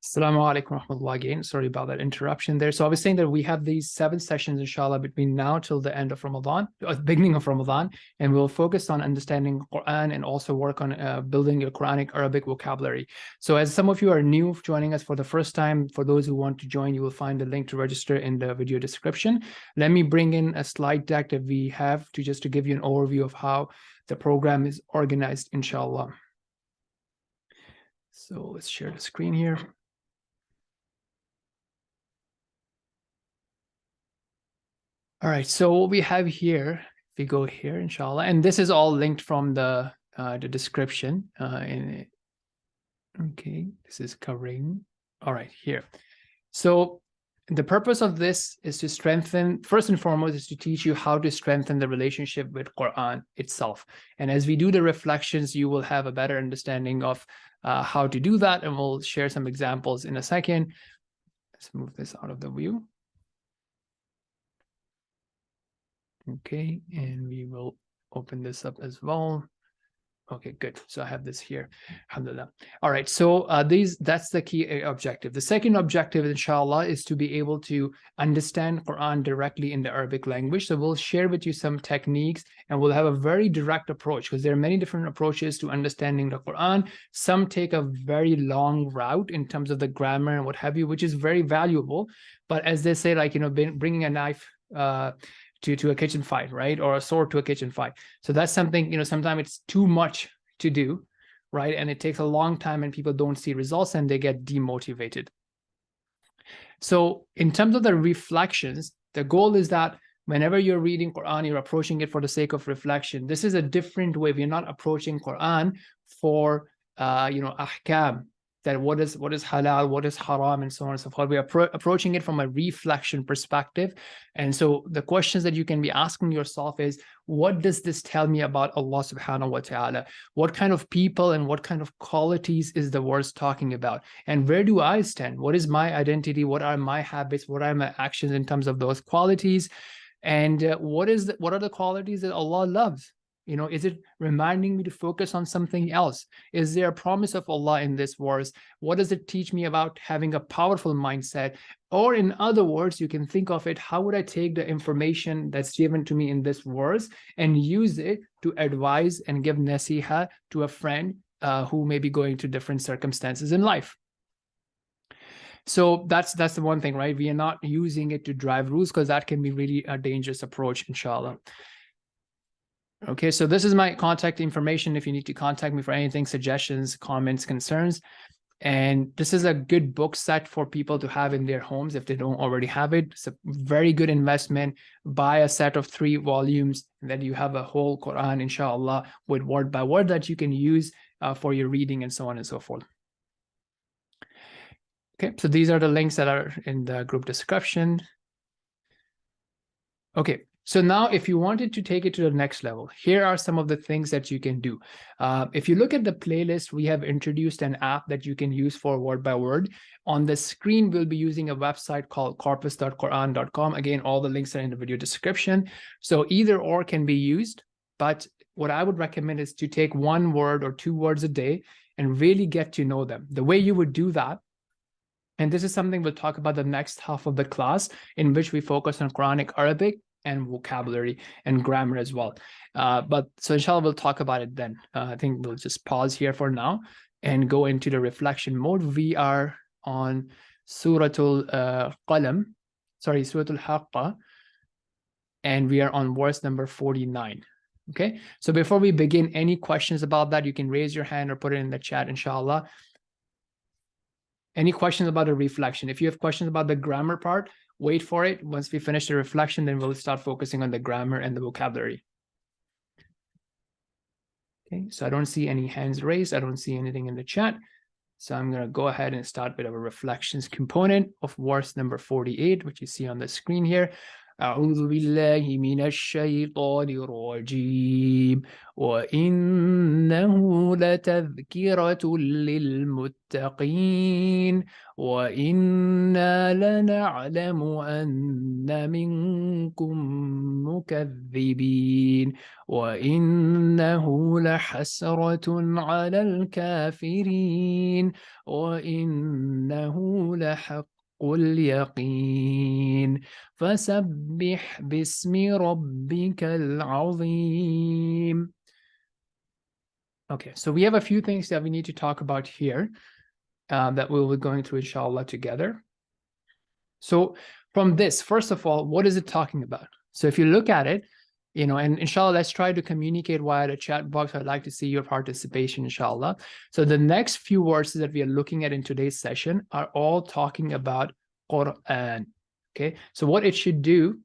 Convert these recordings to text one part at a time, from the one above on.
Assalamu alaikum warahmatullahi again. Sorry about that interruption there. So I was saying that we have these 7 sessions, inshallah, between now till the end of Ramadan, beginning of Ramadan, and we'll focus on understanding Quran and also work on building your Quranic Arabic vocabulary. So as some of you are new joining us for the first time, for those who want to join, you will find the link to register in the video description. Let me bring in a slide deck that we have to give you an overview of how the program is organized, inshallah. So let's share the screen here. All right, so what we have here, if we go here, inshallah, and this is all linked from the description. Okay, this is covering. All right, here. So the purpose of this is to strengthen, first and foremost, is to teach you how to strengthen the relationship with Quran itself. And as we do the reflections, you will have a better understanding of how to do that, and we'll share some examples in a second. Let's move this out of the view. Okay, and we will open this up as well. Okay, good. So I have this here. Alhamdulillah. All right, so that's the key objective. The second objective, inshallah, is to be able to understand Quran directly in the Arabic language. So we'll share with you some techniques, and we'll have a very direct approach, because there are many different approaches to understanding the Quran. Some take a very long route in terms of the grammar and what have you, which is very valuable. But as they say, like, bringing a knife to a kitchen fight, right? Or a sword to a kitchen fight. So that's something, sometimes it's too much to do, right? And it takes a long time and people don't see results and they get demotivated. So in terms of the reflections, the goal is that whenever you're reading Quran, you're approaching it for the sake of reflection. This is a different way. We're not approaching Quran for, ahkam, that what is halal, what is haram, and so on and so forth. We are approaching it from a reflection perspective. And so the questions that you can be asking yourself is, what does this tell me about Allah subhanahu wa ta'ala? What kind of people and what kind of qualities is the verse talking about? And where do I stand? What is my identity? What are my habits? What are my actions in terms of those qualities? And what are the qualities that Allah loves? Is it reminding me to focus on something else? Is there a promise of Allah in this verse? What does it teach me about having a powerful mindset? Or in other words, you can think of it, how would I take the information that's given to me in this verse and use it to advise and give nasiha to a friend who may be going through different circumstances in life? So that's the one thing, right? We are not using it to drive rules, because that can be really a dangerous approach, inshallah. Okay, so this is my contact information if you need to contact me for anything, suggestions, comments, concerns. And this is a good book set for people to have in their homes if they don't already have it. It's a very good investment. Buy a set of 3 volumes, and then you have a whole Quran, inshallah, with word by word that you can use for your reading and so on and so forth. Okay, so these are the links that are in the group description. Okay. So now if you wanted to take it to the next level, here are some of the things that you can do. If you look at the playlist, we have introduced an app that you can use for word by word. On the screen, we'll be using a website called corpus.quran.com. Again, all the links are in the video description. So either or can be used, but what I would recommend is to take 1 word or 2 words a day and really get to know them. The way you would do that, and this is something we'll talk about the next half of the class, in which we focus on Quranic Arabic and vocabulary and grammar as well. But so inshallah, we'll talk about it then. I think we'll just pause here for now and go into the reflection mode. We are on Surah Al-Haaqqah, and we are on verse number 49. Okay, so before we begin, any questions about that, you can raise your hand or put it in the chat, inshallah. Any questions about the reflection? If you have questions about the grammar part, wait for it. Once we finish the reflection, then we'll start focusing on the grammar and the vocabulary. Okay, so I don't see any hands raised. I don't see anything in the chat. So I'm going to go ahead and start with our reflections component of verse number 48, which you see on the screen here. أعوذ بالله من الشيطان الرجيم وإنه لتذكرة للمتقين وإنا لنعلم أن منكم مكذبين وإنه لحسرة على الكافرين وإنه لحق اليقين فسبح باسم ربك العظيم. Okay, so we have a few things that we need to talk about here that we'll be going through inshallah together. So from this, first of all, what is it talking about? So if you look at it, you know, and inshallah, let's try to communicate via the chat box. I'd like to see your participation, inshallah. So the next few verses that we are looking at in today's session are all talking about Quran. Okay, so what it should do,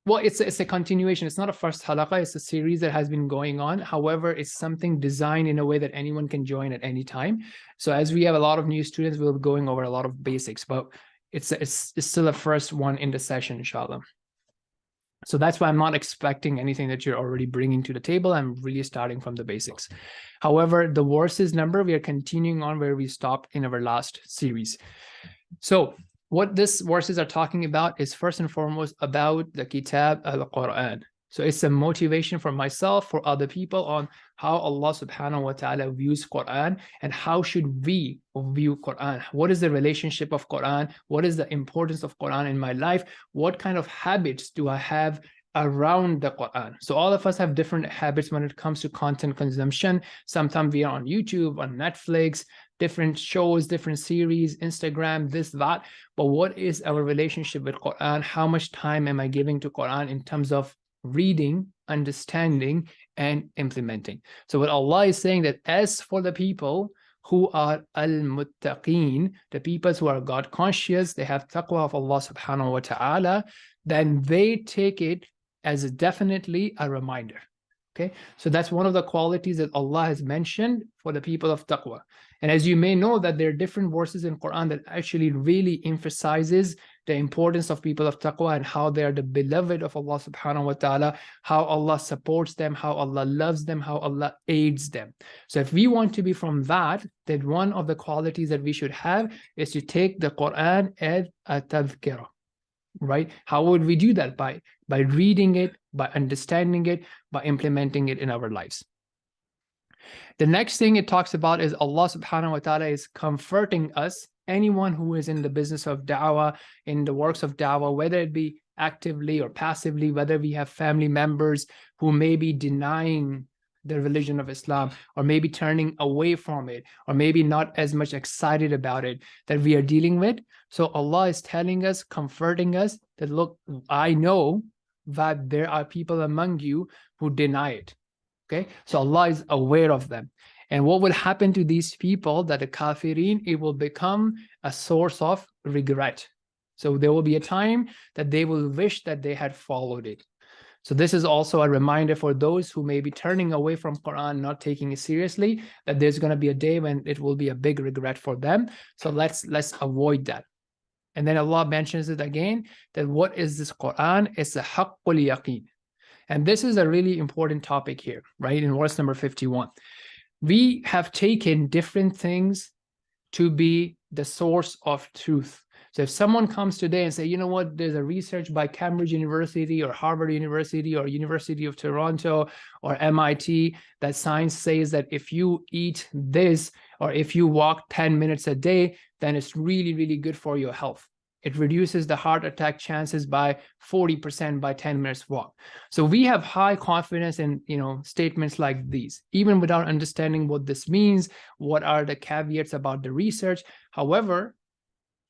well, it's a continuation. It's not a first halaqah. It's a series that has been going on. However, it's something designed in a way that anyone can join at any time. So as we have a lot of new students, we'll be going over a lot of basics, but it's still a first one in the session, inshallah. So that's why I'm not expecting anything that you're already bringing to the table. I'm really starting from the basics. However, the verses number, we are continuing on where we stopped in our last series. So what these verses are talking about is first and foremost about the Kitab al-Quran. So it's a motivation for myself, for other people on how Allah subhanahu wa ta'ala views Quran and how should we view Quran. What is the relationship of Quran? What is the importance of Quran in my life? What kind of habits do I have around the Quran? So all of us have different habits when it comes to content consumption. Sometimes we are on YouTube, on Netflix, different shows, different series, Instagram, this, that. But what is our relationship with Quran? How much time am I giving to Quran in terms of reading, understanding, and implementing? So what Allah is saying that as for the people who are al-muttaqeen, the people who are God conscious, they have taqwa of Allah subhanahu wa ta'ala, then they take it as definitely a reminder. Okay, so that's one of the qualities that Allah has mentioned for the people of taqwa. And as you may know that there are different verses in Quran that actually really emphasizes the importance of people of taqwa and how they are the beloved of Allah subhanahu wa ta'ala, how Allah supports them, how Allah loves them, how Allah aids them. So if we want to be from that, then one of the qualities that we should have is to take the Quran as a tadhkirah. Right? How would we do that? By reading it, by understanding it, by implementing it in our lives. The next thing it talks about is Allah subhanahu wa ta'ala is comforting us, anyone who is in the business of da'wah, in the works of da'wah, whether it be actively or passively, whether we have family members who may be denying the religion of Islam, or maybe turning away from it, or maybe not as much excited about it, that we are dealing with. So Allah is telling us, comforting us that, look, I know that there are people among you who deny it. Okay, so Allah is aware of them. And what will happen to these people, that the kafirin, it will become a source of regret. So there will be a time that they will wish that they had followed it. So this is also a reminder for those who may be turning away from Quran, not taking it seriously, that there's going to be a day when it will be a big regret for them. So let's avoid that. And then Allah mentions it again, that what is this Quran? It's a haqqul yaqeen. And this is a really important topic here, right? In verse number 51. We have taken different things to be the source of truth. So if someone comes today and say, you know what, there's a research by Cambridge University or Harvard University or University of Toronto or MIT that science says that if you eat this or if you walk 10 minutes a day, then it's really, really good for your health. It reduces the heart attack chances by 40% by 10 minutes walk. So we have high confidence in, statements like these, even without understanding what this means, what are the caveats about the research. However,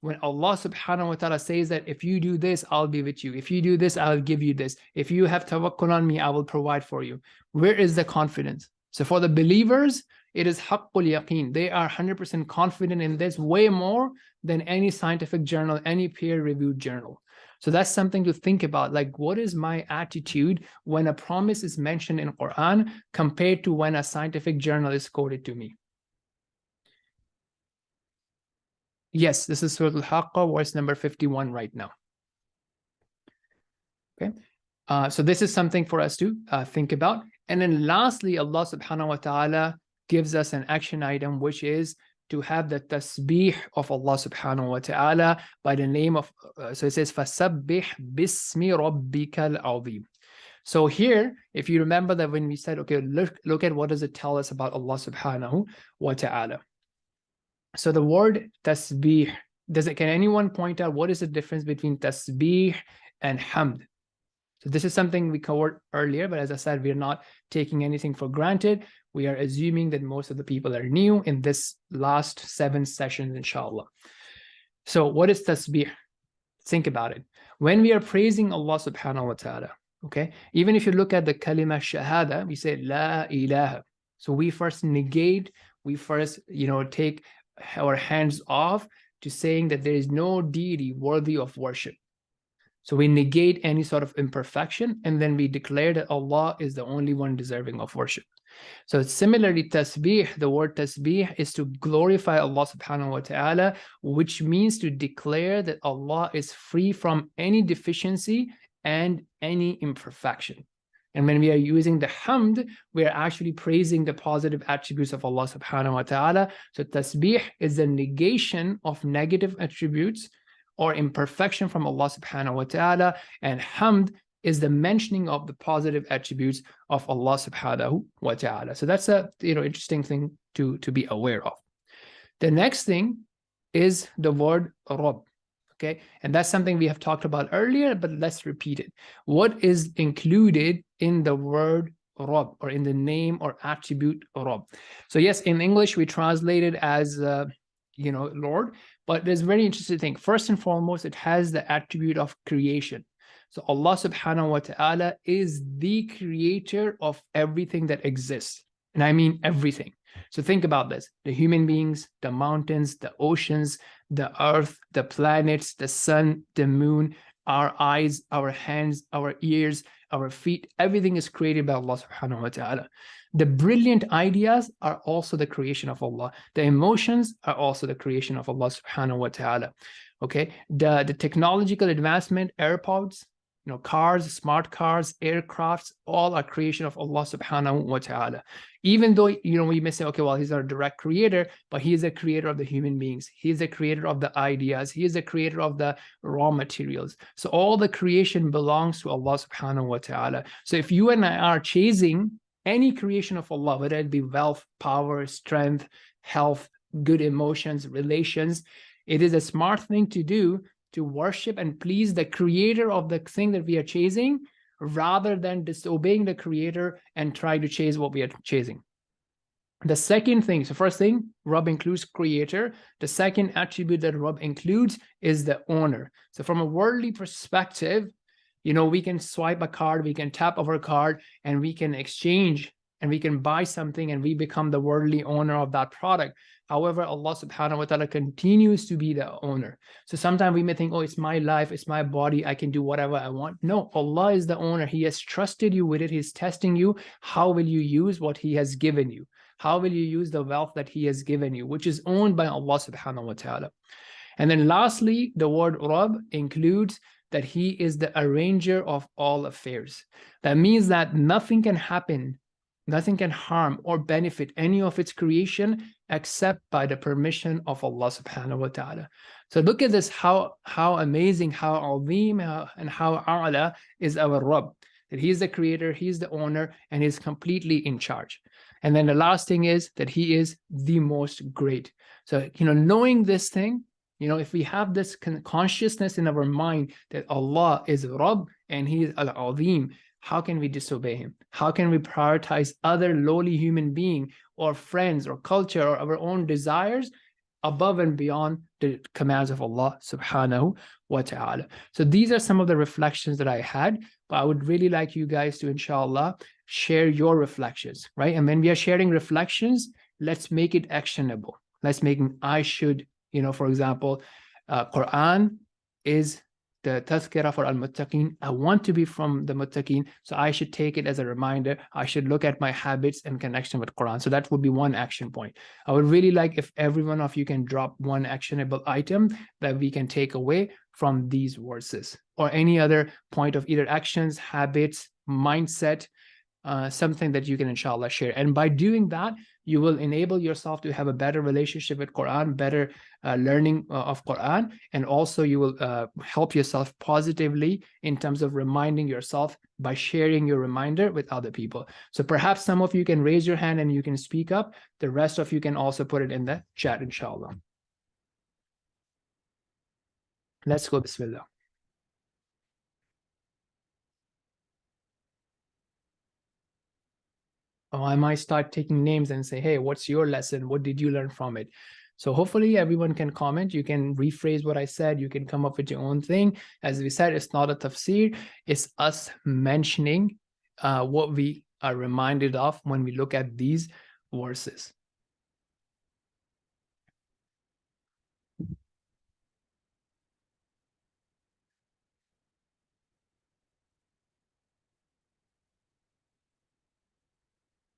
when Allah subhanahu wa ta'ala says that if you do this, I'll be with you. If you do this, I'll give you this. If you have tawakkul on me, I will provide for you. Where is the confidence? So for the believers, it is haqqul yaqeen. They are 100% confident in this, way more than any scientific journal, any peer-reviewed journal. So that's something to think about. Like, what is my attitude when a promise is mentioned in Quran compared to when a scientific journal is quoted to me? Yes, this is Surah Al-Haaqqah, verse number 51 right now. Okay. So this is something for us to think about. And then lastly, Allah subhanahu wa ta'ala gives us an action item, which is to have the tasbih of Allah subhanahu wa ta'ala by the name of, so it says, فَسَبِّحْ بِاسْمِ رَبِّكَ الْعَظِيمِ. So here, if you remember that when we said, okay, look at what does it tell us about Allah subhanahu wa ta'ala. So the word tasbih, can anyone point out what is the difference between tasbih and hamd? So this is something we covered earlier, but as I said, we're not taking anything for granted. We are assuming that most of the people are new in this last 7 sessions, inshallah. So what is tasbih? Think about it. When we are praising Allah subhanahu wa ta'ala, okay, even if you look at the kalima shahada, we say la ilaha. So we first negate, we first, take our hands off to saying that there is no deity worthy of worship. So we negate any sort of imperfection, and then we declare that Allah is the only one deserving of worship. So similarly, tasbih, the word tasbih is to glorify Allah subhanahu wa ta'ala, which means to declare that Allah is free from any deficiency and any imperfection. And when we are using the hamd, we are actually praising the positive attributes of Allah subhanahu wa ta'ala. So tasbih is the negation of negative attributes or imperfection from Allah subhanahu wa ta'ala, and hamd is the mentioning of the positive attributes of Allah subhanahu wa ta'ala. So that's a interesting thing to be aware of. The next thing is the word Rabb. Okay, and that's something we have talked about earlier, but let's repeat it. What is included in the word Rabb, or in the name or attribute Rabb? So yes, in English we translate it as Lord, but there's a very interesting thing. First and foremost, it has the attribute of creation. So Allah subhanahu wa ta'ala is the creator of everything that exists. And I mean everything. So think about this: the human beings, the mountains, the oceans, the earth, the planets, the sun, the moon, our eyes, our hands, our ears, our feet, everything is created by Allah subhanahu wa ta'ala. The brilliant ideas are also the creation of Allah. The emotions are also the creation of Allah subhanahu wa ta'ala. Okay, the technological advancement, AirPods, cars, smart cars, aircrafts, all are creation of Allah subhanahu wa ta'ala. Even though, we may say, okay, well, he's our direct creator, but he is the creator of the human beings. He is the creator of the ideas. He is the creator of the raw materials. So all the creation belongs to Allah subhanahu wa ta'ala. So if you and I are chasing any creation of Allah, whether it be wealth, power, strength, health, good emotions, relations, it is a smart thing to do to worship and please the creator of the thing that we are chasing, rather than disobeying the creator and try to chase what we are chasing. The second thing, so first thing, Rabb includes creator. The second attribute that Rabb includes is the owner. So from a worldly perspective, we can swipe a card, we can tap our card, and we can exchange, and we can buy something, and we become the worldly owner of that product. However, Allah subhanahu wa ta'ala continues to be the owner. So sometimes we may think, oh, it's my life, it's my body, I can do whatever I want. No, Allah is the owner. He has trusted you with it. He's testing you. How will you use what He has given you? How will you use the wealth that He has given you, which is owned by Allah subhanahu wa ta'ala? And then lastly, the word Rabb includes that He is the arranger of all affairs. That means that nothing can happen, nothing can harm or benefit any of its creation except by the permission of Allah subhanahu wa ta'ala. So look at this, how amazing, how azim, and how a'la is our Rabb. That He is the creator, He is the owner, and He's completely in charge. And then the last thing is that He is the most great. So, knowing this thing, if we have this consciousness in our mind that Allah is Rabb and He is Al-Azim, how can we disobey Him? How can we prioritize other lowly human being or friends or culture or our own desires above and beyond the commands of Allah subhanahu wa ta'ala? So these are some of the reflections that I had, but I would really like you guys to, inshallah, share your reflections, right? And when we are sharing reflections, let's make it actionable. Let's make it, I should, for example, Quran is the tazkirah for al-muttaqin. I want to be from the muttaqin, so I should take it as a reminder. I should look at my habits and connection with Quran. So that would be one action point. I would really like if every one of you can drop one actionable item that we can take away from these verses, or any other point of either actions, habits, mindset, something that you can inshallah share. And by doing that, you will enable yourself to have a better relationship with Quran, better learning of Quran, and also you will help yourself positively in terms of reminding yourself by sharing your reminder with other people. So perhaps some of you can raise your hand and you can speak up. The rest of you can also put it in the chat, inshallah. Let's go, bismillah. Oh, I might start taking names and say, hey, what's your lesson? What did you learn from it? So hopefully everyone can comment. You can rephrase what I said. You can come up with your own thing. As we said, it's not a tafsir. It's us mentioning what we are reminded of when we look at these verses.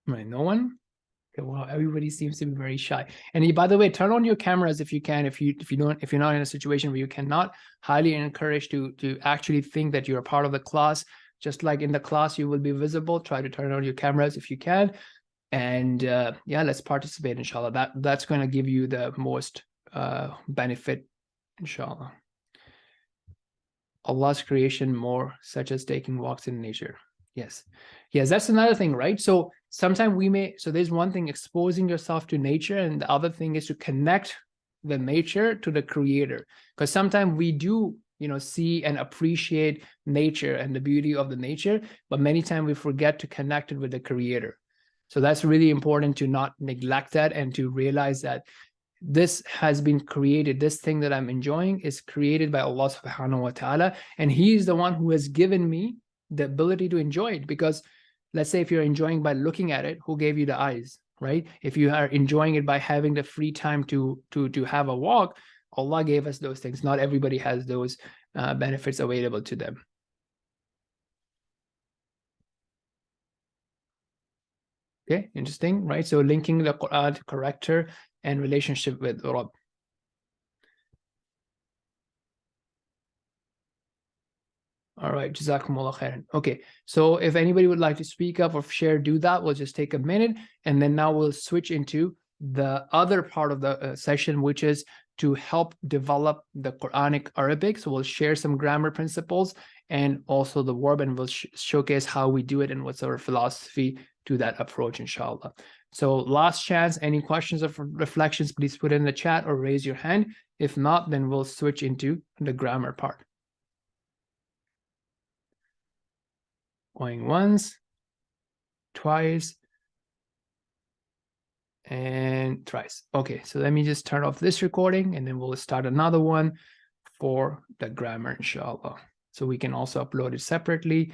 Right, no one? Okay, well, everybody seems to be very shy. And by the way, turn on your cameras if you can. If you're not in a situation where you cannot, highly encourage to actually think that you're a part of the class. Just like in the class, you will be visible. Try to turn on your cameras if you can. And yeah, let's participate, inshallah. That's going to give you the most benefit, inshallah. Allah's creation more, such as taking walks in nature. Yes, that's another thing, right? So sometimes so there's one thing, exposing yourself to nature, and the other thing is to connect the nature to the creator. Because sometimes we do, see and appreciate nature and the beauty of the nature, but many times we forget to connect it with the creator. So that's really important to not neglect that and to realize that this has been created. This thing that I'm enjoying is created by Allah subhanahu wa ta'ala. And He is the one who has given me the ability to enjoy it. Because let's say if you're enjoying by looking at it, who gave you the eyes, right? If you are enjoying it by having the free time to have a walk, Allah gave us those things. Not everybody has those benefits available to them. Okay, interesting, right? So linking the Quran to character and relationship with Rabb. All right, Jazakumullah khairan. Okay, so if anybody would like to speak up or share, do that. We'll just take a minute, and then now we'll switch into the other part of the session, which is to help develop the Quranic Arabic. So we'll share some grammar principles and also the verb, and we'll showcase how we do it and what's our philosophy to that approach, inshallah. So last chance, any questions or reflections, please put in the chat or raise your hand. If not, then we'll switch into the grammar part. Going once, twice, and thrice. Okay, so let me just turn off this recording and then we'll start another one for the grammar, inshallah. So we can also upload it separately